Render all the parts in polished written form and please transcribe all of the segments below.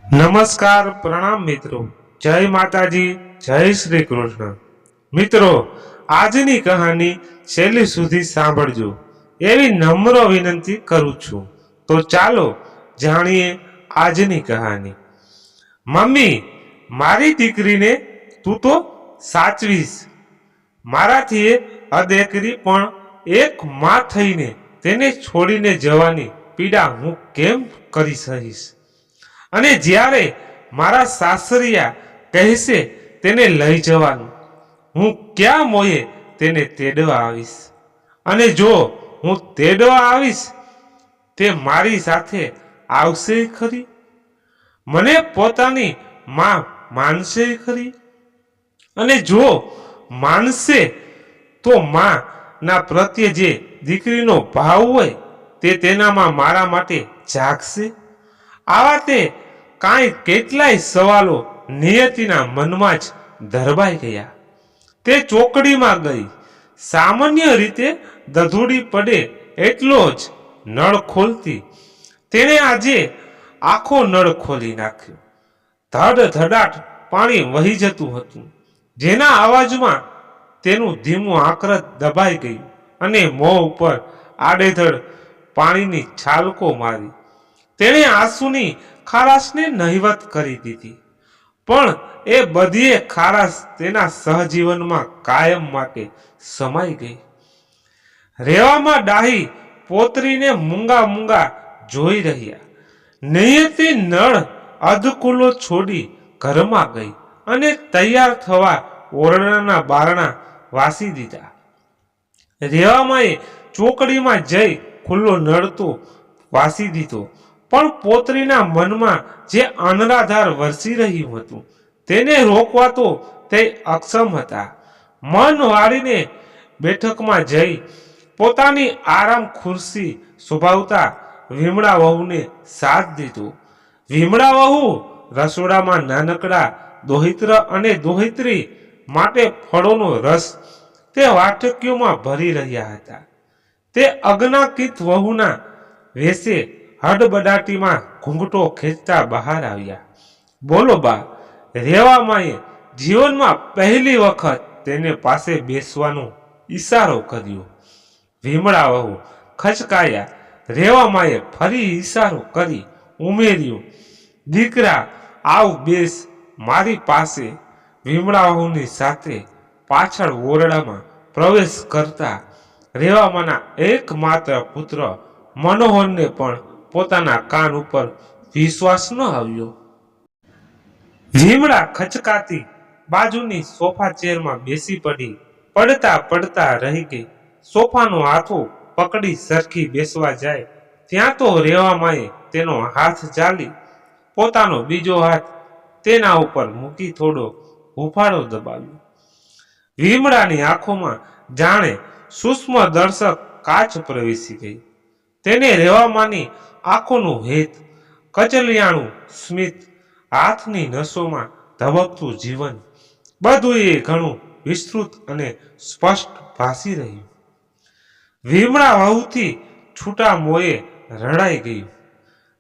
નમસ્કાર પ્રણામ મિત્રો, જય માતાજી, જય શ્રી કૃષ્ણ. મિત્રો, આજની કહાની છેલ્લે સુધી સાંભળજો એવી નમ્ર વિનંતી કરું છું. તો ચાલો જાણીએ આજની કહાની. મમ્મી, મારી દીકરીને તું તો સાચવીશ. મારાથી અદેખરી પણ એક માં થઈને તેને છોડીને જવાની પીડા હું કેમ કરી સહીશ? અને જ્યારે મારા સાસરિયા કહેશે તેને લઈ જવાનું, હું ક્યાં મોયે તેને તેડવા આવીશ? અને જો હું તેડવા આવીશ તે મારી સાથે આવશે ખરી? મને પોતાની માં માનશે ખરી? અને જો માનશે તો માં ના પ્રત્યે જે દીકરીનો ભાવ હોય તે તેનામાં મારા માટે જાગશે? આવા તે કેટલાય સવાલો નિયતિના મનમાં જ ધરબાઈ ગયા. તે ચોકડીમાં ગઈ. સામાન્ય રીતે દધુડી પડે એટલો જ નળ ખોલતી. તેણે આજે આખો નળ ખોલી નાખ્યો. ધડધડાટ પાણી વહી જતું હતું, જેના અવાજમાં તેનું ધીમું આકરત દબાઈ ગયું અને મોં ઉપર આડેધડ પાણીની છાલકો મારી. તેણે આંસુની ખારાશને નહિવત કરી દીધી, પણ એ બધીએ ખારાશ તેના સહજીવનમાં કાયમ માટે સમાઈ ગઈ. રેવામાં ડાહી પોતરીને મૂંગા મૂંગા જોઈ રહ્યા. નિયતિ નળ અધખુલ્લો છોડી ઘરમાં ગઈ અને તૈયાર થવા ઓરડાના બારણા વાસી દીધા. રેવામાંએ ચોકડીમાં જઈ ખુલ્લો નળ તો વાસી દીધો, પણ પોતરીના મનમાં જે અનરાધાર વરસી રહ્યું હતું તેને રોકવા તો તે અક્ષમ હતા. મન વાળીને બેઠકમાં જઈ પોતાની આરામ ખુરશી શોભાવતા વિમળા વહુને સાથ દીધો. વિમળા વહુ રસોડામાં નાનકડા દોહિત્ર અને દોહિત્રી માટે ફળોનો રસ તે વાટકીઓમાં ભરી રહ્યા હતા. તે અજ્ઞાકિત વહુના વેશે હડબડાટીમાં ઘૂંઘટો ખેંચતા બહાર આવ્યા. બોલો બા, રેવામાંએ જીવનમાં પહેલી વખત તેને પાસે બેસવાનો ઈશારો કર્યો. વિમળા વહુ ખચકાયા. રેવામાંએ ફરી ઈશારો કરી ઉમેર્યું, દીકરા આવ, બેસ મારી પાસે. વિમળા વહુની સાથે પાછળ ઓરડામાં પ્રવેશ કરતા રેવામાંના એકમાત્ર પુત્ર મનોહરને પણ પોતાના કાન ઉપર વિશ્વાસ ન આવ્યો. વિમળા ખચકાતી બાજુની સોફા ચેરમાં બેસી પડી. પડતા પડતા રહી ગઈ. સોફાનો હાથો પકડી સરખી બેસવા જાય ત્યાં તો રેવામાંએ તેનો હાથ ચાલી પોતાનો બીજો હાથ તેના ઉપર મૂકી થોડો હુફાળો દબાવ્યો. વિમળાની આંખોમાં જાણે સૂક્ષ્મ દર્શક કાચ પ્રવેશી ગઈ. તેને રેવામાંની આંખોનું હેત, કચલિયાણું સ્મિત, હાથની નસોમાં ધબકતું જીવન, બધું એ ઘણું વિસ્તૃત અને સ્પષ્ટ ભાસી રહ્યું. વિમળા વહુથી છૂટા મોયે રડાઈ ગયું.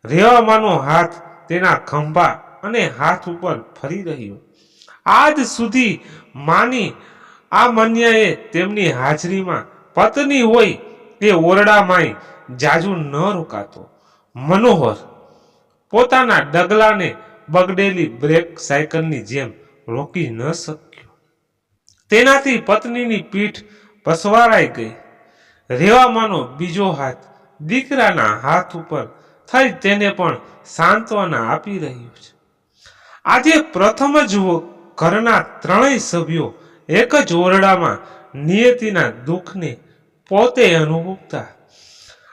રેવામાંનો હાથ તેના ખંભા અને હાથ ઉપર ફરી રહ્યો. આજ સુધી માની આ મન્યાએ તેમની હાજરીમાં પત્ની હોય તે ઓરડામાંય જાજુ ન રોકાતો. મનોહર પોતાના ડગલાને બગડેલી બ્રેક સાયકલની જેમ રોકી ન શક્યો. તેનાથી પત્નીની પીઠ પસવારાઈ ગઈ. રેવામાંનો બીજો હાથ દીકરાના હાથ ઉપર થઈ તેને પણ સાંત્વના આપી રહ્યું છે. આજે પ્રથમ જ ઘરના ત્રણેય સભ્યો એક જ ઓરડામાં નિયતિના દુઃખને પોતે અનુભવતા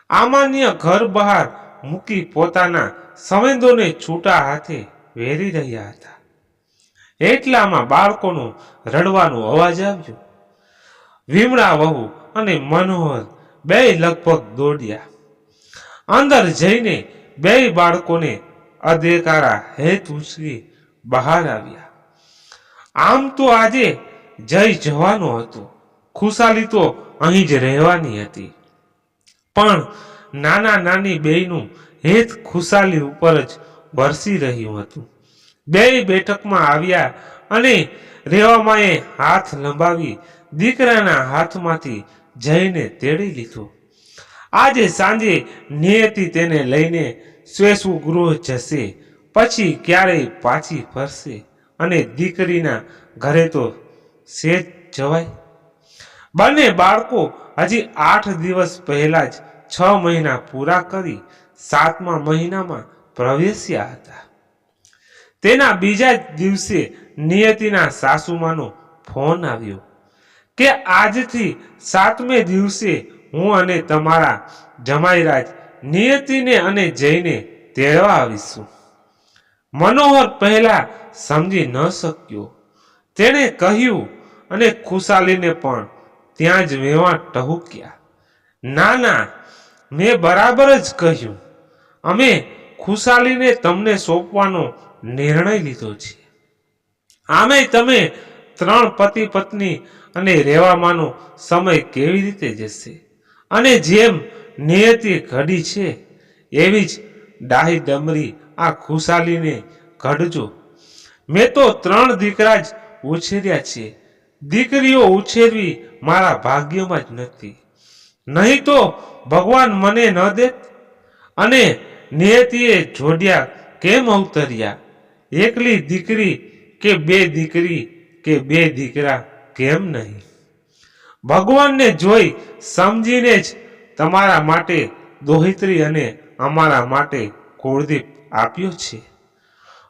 આમાન્ય ઘર બહાર મૂકી પોતાના સંવેદોને છૂટા હાથે વેરી રહ્યા હતા. એટલામાં બાળકોનો રડવાનો અવાજ આવ્યો. વિમળા વહુ અને મનોહર બે લગભગ દોડ્યા. અંદર જઈને બે બાળકોને અદેકારા હેત ઉછળી બહાર આવ્યા. આમ તો આજે જય જવાનો હતો, ખુશાલી તો અહીં જ રહેવાની હતી, પણ નાના નાની બેયનું હેત ખુશાલી ઉપર જ વરસી રહ્યું હતું. બેય બેઠકમાં આવ્યા અને રેવામાએ હાથ લંબાવી દીકરાના હાથમાંથી જઈને તેડી લીધો. આજે સાંજે નિયતિ તેને લઈને સ્વેસુગૃહ જશે, પછી ક્યારેય પાછી ફરશે અને દીકરીના ઘરે તો સેજ જવાય. બંને બાળકો હજી 8 દિવસ પહેલા જ 6 મહિના પૂરા કરી 7મા મહિનામાં પ્રવેશ્યા હતા. તેના બીજા જ દિવસે નિયતિના સાસુમાનો ફોન આવ્યો કે આજથી 7મે દિવસે હું અને તમારા જમાઈરાજ નિયતિને અને જઈને તેડવા આવીશું. મનોહર પહેલા સમજી ન શક્યો. તેણે કહ્યું અને ખુશાલીને પણ ત્યાં જ વેવાણ ટહુક્યા. ના ના, મેં બરાબર જ કહ્યું. અમે ખુશાલીને તમને સોંપવાનો નિર્ણય લીધો છે. આમે તમે 3 પતિ પત્ની અને રહેવાનો સમય કેવી રીતે જશે? અને જેમ નિયતિ ઘડી છે એવી જ ડાહી ડમરી આ ખુશાલીને ઘડજો. મેં તો 3 દીકરા જ ઉછેર્યા છે. દીકરીઓ ઉછેરવી મારા ભાગ્યમાં જ નથી. નહીં તો ભગવાન મને ન દેત. અને નિયતિએ જોડ્યા કેમ અવતર્યા? એકલી દીકરી કે 2 દીકરી કે 2 દીકરા કેમ નહીં? ભગવાનને જોઈ સમજીને જ તમારા માટે દોહિત્રી અને અમારા માટે કુળદીપ આપ્યો છે.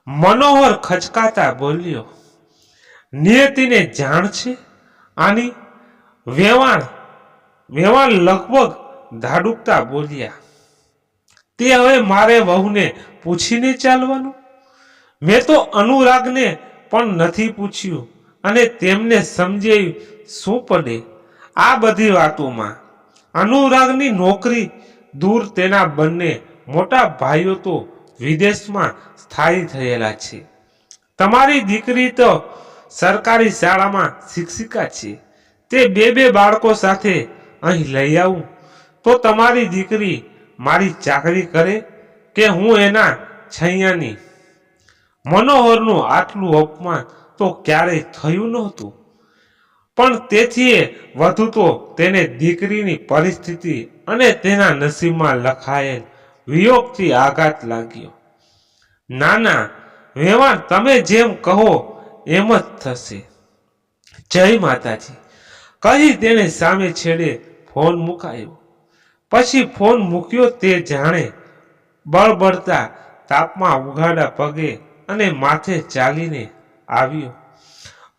મનોહર ખચકાતા બોલ્યો. નિયતિને જાણ છે આની? વેવાણ લગભગ ધાડુકતા બોલ્યા. તે હવે મારે વહુને પૂછીને ચાલવાનું? મેં તો અનુરાગને પણ નથી પૂછ્યું અને તેમને સમજાવી શું પડે આ બધી વાતોમાં? અનુરાગની નોકરી દૂર, તેના બંને મોટા ભાઈઓ તો વિદેશમાં સ્થાયી થયેલા છે. તમારી દીકરી તો સરકારી શાળામાં શિક્ષિકા છે. તે 2 બાળકો સાથે અહીં લઈ આવું તો તમારી દીકરી મારી ચાકરી કરે કે હું એના છૈયાની? મનોહરનું આટલું અપમાન તો ક્યારેય થયું નહોતું, પણ તેથી વધુ તો તેને દીકરીની પરિસ્થિતિ અને તેના નસીબમાં લખાયેલ વિયોગથી આઘાત લાગ્યો. ના ના વેવાણ, તમે જેમ કહો એમ જ થશે. જય માતાજી કહી તેને સામે છેડે ફોન મુકાયો. પછી ફોન મૂક્યો તે જાણે બળબડતા તાપમાં ઉઘાડા પગે અને માથે ચાલીને આવ્યો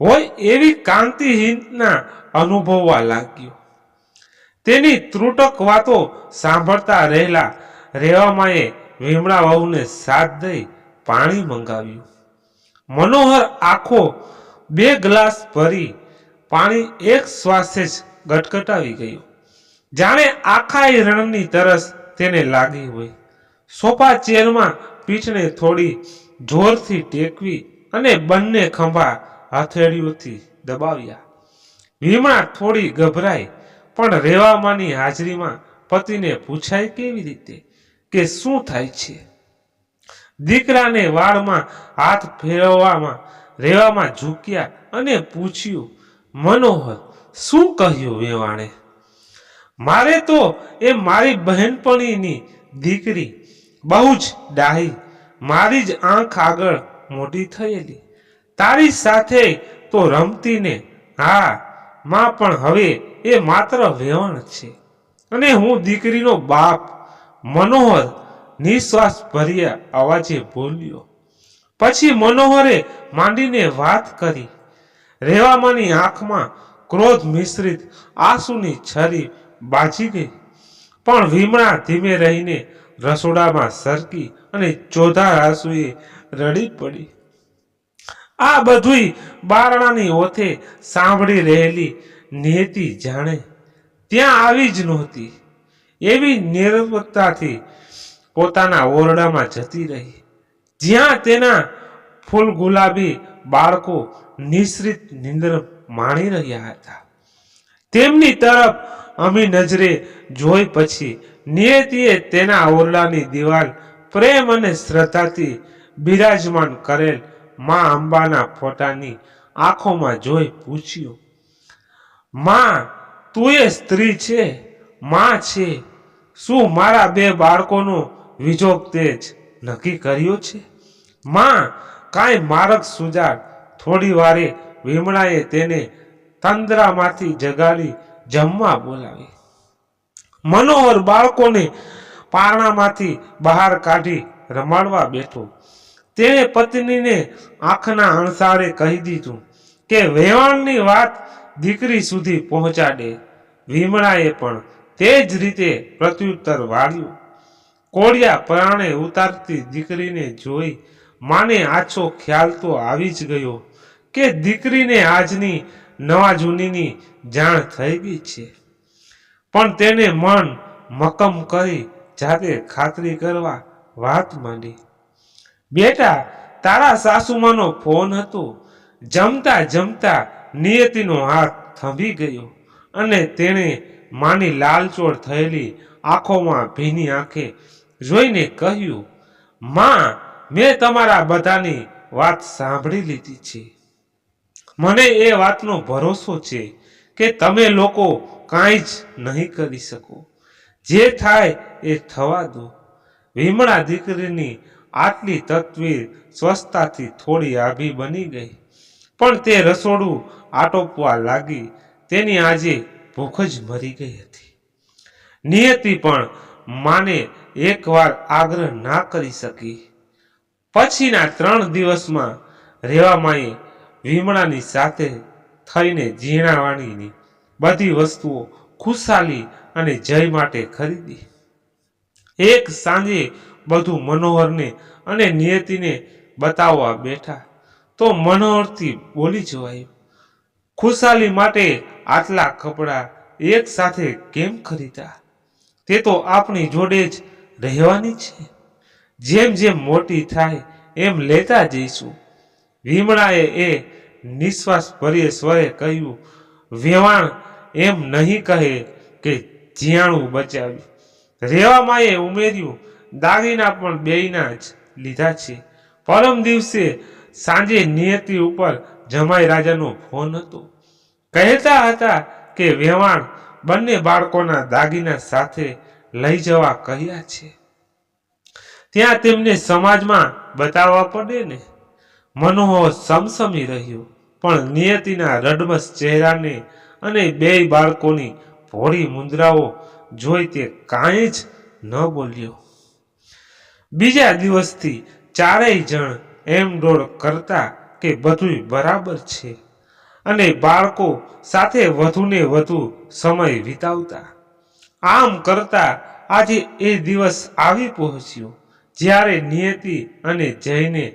હોય એવી કાંતિહીનતા અનુભવવા લાગ્યો. તેની ત્રુટક વાતો સાંભળતા રહેલા રેવામાએ વિમળા વહુને સાથ દઈ પાણી મંગાવ્યું. મનોહર આખો 2 ગ્લાસ ભરી પાણી એક શ્વાસે જ ગટગટાવી ગયો. જાણે આખા રણની તરસ તેને લાગી હોય. સોફા ચેરમાં પીઠને થોડી જોરથી ટેકવી અને બંને ખંભા હથેળીઓથી દબાવ્યા. વિમળા થોડી ગભરાઈ, પણ રેવામાની હાજરીમાં પતિને પૂછાય કેવી રીતે કે શું થાય છે? દીકરાને વાળમાં હાથ ફેરવવામાં રેવામાં ઝૂક્યા અને પૂછ્યું. મનોહર, શું કહ્યું વેવાણે? મારે તો એ મારી બહેનપણીની દીકરી, બહુ જ ડાહી, મારી જ આંખ આગળ મોટી થયેલી, તારી સાથે તો રમતી ને. હા માં, પણ હવે એ માત્ર વેવાણ છે અને હું દીકરીનો બાપ. મનોહર નિશ્વાસ ભર્યા અવાજે બોલ્યો. પછી મનોહરે માંડીને વાત કરી. રેવામાની આંખમાં ક્રોધ મિશ્રિત આંસુની છરી બાજી ગઈ, પણ વિમળા ધીમે રહીને રસોડામાં સરકી અને ચોધાર આંસુએ રડી પડી. આ બધુંય બારણાની ઓથે સાંભળી રહેલી નિયતિ જાણે ત્યાં આવી જ નહોતી એવી નિર્વતાથી પોતાના ઓરડામાં જતી રહી, જ્યાં તેના ફૂલ ગુલાબી બાળકો નિશ્રિત નિંદ્ર માણી રહ્યા હતા. તેમની તરફ અમી નજરે જોઈ પછી નિયતિએ તેના ઓરડાની દિવાલ પ્રેમ અને શ્રદ્ધાથી બિરાજમાન કરેલ મા અંબાના ફોટાની આંખોમાં જોઈ પૂછ્યું, માં, તું એ સ્ત્રી છે, માં છે? શું મારા 2 બાળકોનો વિજોગ તે જ નક્કી કર્યો છે? માં, કાંઈ માર્ગ સુજાડ. થોડી વારે વિમળાએ તેને તંદ્રામાંથી જગાડી જમવા બોલાવી. મનોહર બાળકોને પારણામાંથી બહાર કાઢી રમાડવા બેઠો. તેણે પત્નીને આંખના અણસારે કહી દીધું કે વેવાણની વાત દીકરી સુધી પહોંચાડે. વિમળાએ પણ તે જ રીતે પ્રત્યુત્તર વાળ્યું. કોળિયા પરાણે ઉતારતી દીકરીને જોઈ માને આછો ખ્યાલ તો આવી જ ગયો કે દીકરીને આજની નવા જૂનીની જાણ થઈ ગઈ છે. પણ તેને મન મક્કમ કરી જાતે ખાતરી કરવા વાત માંડી. બેટા, તારા સાસુમાનો ફોન હતો. જમતા જમતા નિયતિનો હાથ થંભી ગયો અને તેણે માની લાલચોળ થયેલી આંખોમાં ભીની આંખે જોઈને કહ્યું, માં, મેં તમારા બધાની વાત સાંભળી લીધી છે. મને એ વાતનો ભરોસો છે કે તમે લોકો કાંઈ જ નહીં કરી શકો. જે થાય એ થવા દો. વિમળા દીકરીની આટલી તત્વીર સ્વસ્થતાથી થોડી આભી બની ગઈ, પણ તે રસોડું આટોપવા લાગી. તેની આજે ભૂખ જ મરી ગઈ હતી. નિયતિ પણ માને એકવાર આગ્રહ ના કરી શકી. પછીના 3 દિવસમાં રેવામાએ વિમળાની સાથે થઈને ઝીણાવાણીની બધી વસ્તુઓ ખુશાલી અને જય માટે ખરીદી. એક સાંજે બધું મનોહરને અને નિયતિને બતાવવા બેઠા તો મનોહરથી બોલી જવાયું, ખુશાલી માટે આટલા કપડાં એક સાથે કેમ ખરીદ્યા? તે તો આપણી જોડે જ રહેવાની છે. જેમ જેમ મોટી થાય એમ લેતા જઈશું. વિમળાએ એ નિશ્વાસ ભર્યે સ્વરે કહ્યું, વેવાણ એમ નહીં કહે કે જીયાણું બચાવી. રેવામાએ ઉમેર્યું, દાગીના પણ બેયના જ લીધા છે. પરમ દિવસે સાંજે નિયતિ ઉપર જમાઈ રાજાનો ફોન હતો. કહેતા હતા કે વેવાણ બંને બાળકોના દાગીના સાથે લઈ જવા કહ્યા છે. ત્યાં તેમને સમાજમાં બતાવવા પડે ને. મનોહર સમસમી રહ્યો, પણ નિયતિના રડમસ ચહેરાને અને 2 બાળકોની ભોળી મુદ્રાઓ જોઈ તે કાંઈ જ ન બોલ્યો. બીજા દિવસથી ચારેય જણ એમ ડોળ કરતા કે બધું બરાબર છે અને બાળકો સાથે વધુને વધુ સમય વિતાવતા. આમ કરતા આજે એ દિવસ આવી પહોંચ્યો જ્યારે નિયતિ અને જયને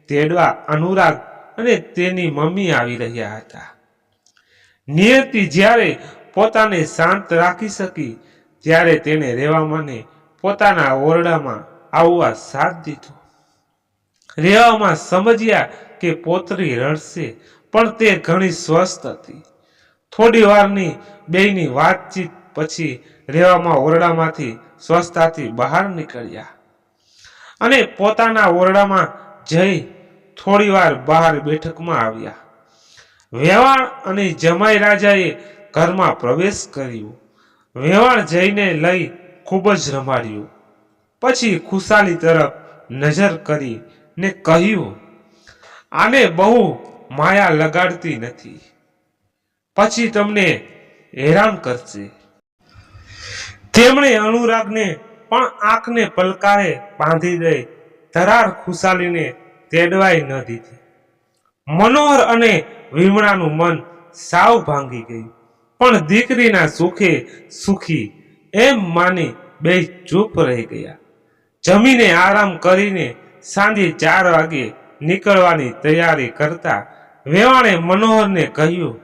તેડવા અનુરાગ અને તેની મમ્મી આવી રહ્યા હતા. નિયતિ જ્યારે પોતાને શાંત રાખી શકી ત્યારે તેણે રેવામાને પોતાના ઓરડામાં આવવા સાથ દીધો. રેવામાં સમજ્યા કે પોતરી રડશે, પણ તે ઘણી સ્વસ્થ હતી. થોડી વારની બેયની વાતચીત પછી રેવામાં ઓરડામાંથી સ્વસ્થતાથી બહાર નીકળ્યા અને પોતાના ઓરડામાં જઈ થોડી વાર બહાર બેઠકમાં આવ્યા. વેવાણ અને જમાઈ રાજાએ ઘરમાં પ્રવેશ કર્યો. વેવાણ જઈને લઈ ખૂબ જ રમાડ્યું. પછી ખુશાલી તરફ નજર કરી ને કહ્યું, આને બહુ માયા લગાડતી નથી, પછી તમને હેરાન કરશે. તેમણે અનુરાગને પણ આંખને પલકારે બાંધી દઈ ધરાર ખુશાલીને તેડવાય ન દીધી. મનોહર અને વિમળાનું મન સાવ ભાંગી ગયું, પણ દીકરીના સુખે સુખી એમ માની 2 ચૂપ રહી ગયા. જમીને આરામ કરીને સાંજે 4 વાગે નીકળવાની તૈયારી કરતા વેવાણે મનોહરને કહ્યું,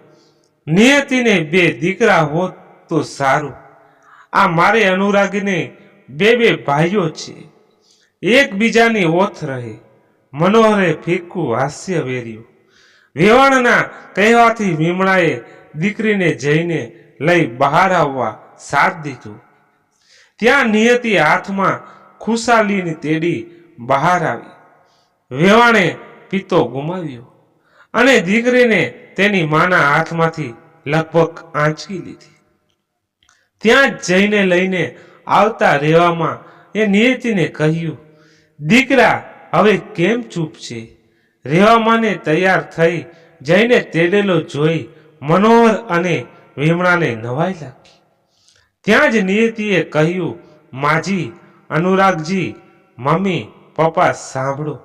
નિયતિને 2 દીકરા હોત તો સારું. આ મારે અનુરાગીને 2 ભાઈઓ છે, એકબીજાની ઓથ રહે. મનોહરે ફીકું હાસ્ય વેર્યું. વેવાણના કહેવાથી વિમળાએ દીકરીને જઈને લઈ બહાર આવવા સાથ દીધો. ત્યાં નિયતિ હાથમાં ખુશાલીને તેડી બહાર આવી. વેવાણે પિત્તો ગુમાવ્યો અને દીકરીને તેની માના હાથમાંથી લગભગ આંચકી લીધી. ત્યાં જઈને લઈને આવતા રેવામાં એ નિયતિને કહ્યું, દીકરા હવે કેમ ચૂપ છે? રેવામાને તૈયાર થઈ જઈને તેડેલો જોઈ મનોહર અને વિમળાને નવાઈ લાગી. ત્યાં જ નિયતિએ કહ્યું, માજી, અનુરાગજી, મમ્મી, પપ્પા સાંભળો,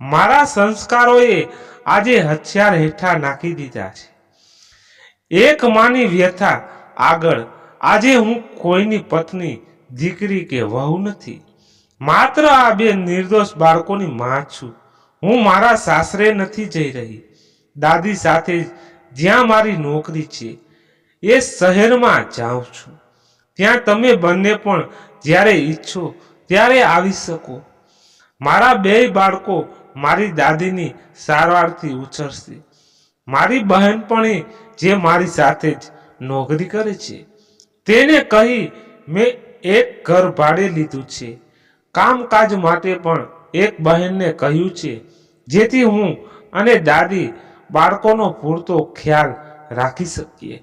મારા સંસ્કારોએ આજે હથિયાર હેઠા નાખી દીધા છે. એક માની વ્યથા આગળ આજે હું કોઈની પત્ની, દીકરી કે વહુ નથી. માત્ર આ બે નિર્દોષ બાળકોની માં છું. હું મારા સાસરે નથી જઈ રહી. દાદી સાથે જ્યાં મારી નોકરી છે એ શહેરમાં જાઉં છું. ત્યાં તમે બંને પણ જ્યારે ઈચ્છો ત્યારે આવી શકો. મારા બે બાળકો મારી દાદીની સારવારથી ઉછળશે. મારી બહેનપણી જે મારી સાથે જ નોકરી કરે છે તેને કહી મેં એક ઘર ભાડે લીધું છે. કામકાજ માટે પણ એક બહેનને કહ્યું છે, જેથી હું અને દાદી બાળકોનો પૂરતો ખ્યાલ રાખી શકીએ.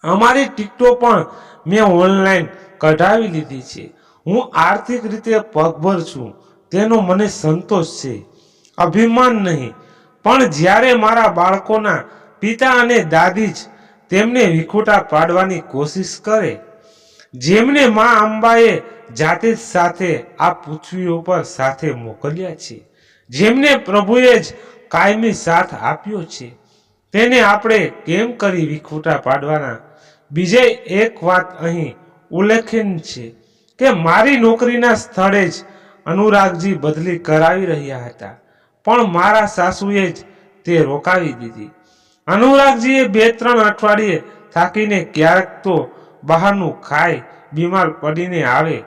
અમારી ટિકિટો પણ મેં ઓનલાઈન કઢાવી લીધી છે. હું આર્થિક રીતે પગભર છું તેનો મને સંતોષ છે, અભિમાન નહીં. પણ જ્યારે મારા બાળકોના પિતા અને દાદી જ તેમને વિખૂટા પાડવાની કોશિશ કરે, જેમને મા અંબાએ જાતે જ સાથે આ પૃથ્વી ઉપર સાથે મોકલ્યા છે, જેમને પ્રભુએ જ કાયમી સાથ આપ્યો છે, તેને આપણે કેમ કરી વિખૂટા પાડવાના? બીજે એક વાત અહીં ઉલ્લેખનીય છે કે મારી નોકરીના સ્થળે જ અનુરાગજી બદલી કરાવી રહ્યા હતા, પણ મારા સાસુએ જ તે રોકાવી દીધી. અનુરાગજીએ 2-3 અઠવાડિયે થાકીને ક્યારેક તો બહારનું ખાઈ બીમાર પડીને આવે.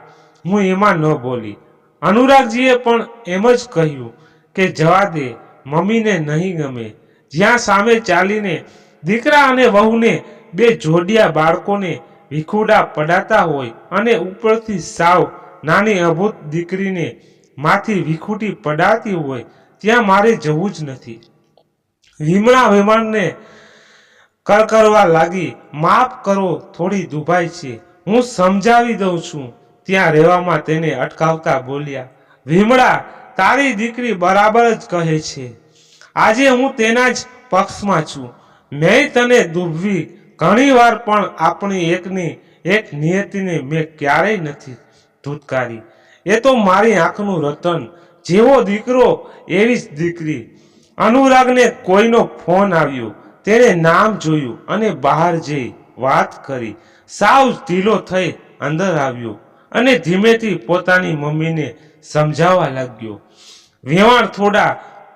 હું એમાં ન બોલી. અનુરાગજીએ પણ એમ જ કહ્યું કે જવા દે, મમ્મીને નહીં ગમે. જ્યાં સામે ચાલીને દીકરા અને વહુને, બે જોડિયા બાળકોને વિખૂટા પડાતા હોય અને ઉપરથી સાવ નાની અભૂત દીકરીને માથી વિખૂટી પડાતી હોય, ત્યાં મારે જવું જ નથી. વિમળા વેવાણને કરકરવા લાગી, માફ કરો, થોડી દુભાઈ છે, હું સમજાવી દઉં છું. ત્યાં રહેવામાં તેને અટકાવતા બોલ્યા, વિમળા, તારી દીકરી બરાબર જ કહે છે. આજે હું તેના જ પક્ષમાં છું. મેં તને દુભવી ઘણી વાર, પણ આપણી એકની એક નિયતિને મેં ક્યારેય નથી ધૂતકારી. એ તો મારી આંખનું રતન, જેવો દીકરો એવી જ દીકરી. અનુરાગને કોઈનો ફોન આવ્યો, તેણે નામ જોયું અને બહાર જઈ વાત કરી. સાવ ઢીલો થઈ અંદર આવ્યો અને ધીમેથી પોતાની મમ્મીને સમજાવવા લાગ્યો. વેવાણ થોડા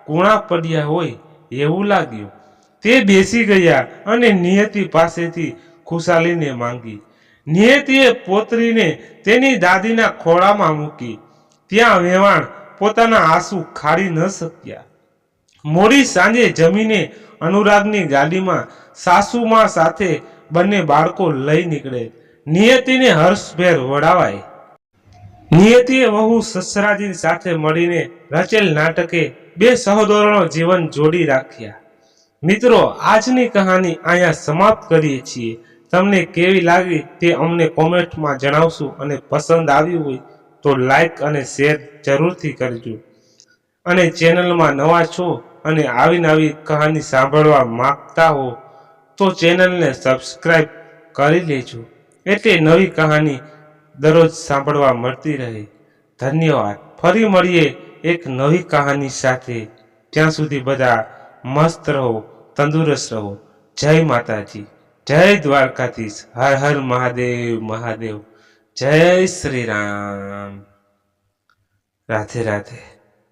કૂણા પડ્યા હોય એવું લાગ્યું. તે બેસી ગયા અને નિયતિ પાસેથી ખુશાલીને માંગી. નિયતિએ પોતરીને તેની દાદીના ખોળામાં મૂકી. ત્યાં વેવાણ પોતાના આંસુ ખાડી ન શક્યા. મોડી સાંજે જમીને અનુરાગની ગાડીમાં સાસુમાં સાથે બંને બાળકો લઈ નીકળે. નિયતિને હર્ષભેર વડાવાય. નિયતિએ વહુ સસરાજી સાથે મળીને રચેલ નાટકે બે સહોદરોનો જીવન જોડી રાખ્યા. મિત્રો, આજની કહાની અહીંયા સમાપ્ત કરીએ છીએ. તમને કેવી લાગી તે અમને કોમેન્ટમાં જણાવશો અને પસંદ આવ્યું હોય તો લાઈક અને શેર જરૂરથી કરજો. અને ચેનલમાં નવા છો અને આવી નવી કહાની સાંભળવા માંગતા હો તો ચેનલને સબસ્ક્રાઈબ કરી લેજો, એટલે નવી કહાની દરરોજ સાંભળવા મળતી રહે. ધન્યવાદ. ફરી મળીએ એક નવી કહાની સાથે. ત્યાં સુધી બધા મસ્ત રહો, તંદુરસ્ત રહો. જય માતાજી, જય દ્વારકાધીશ. હર હર મહાદેવ મહાદેવ. જય શ્રી રામ. રાધે રાધે.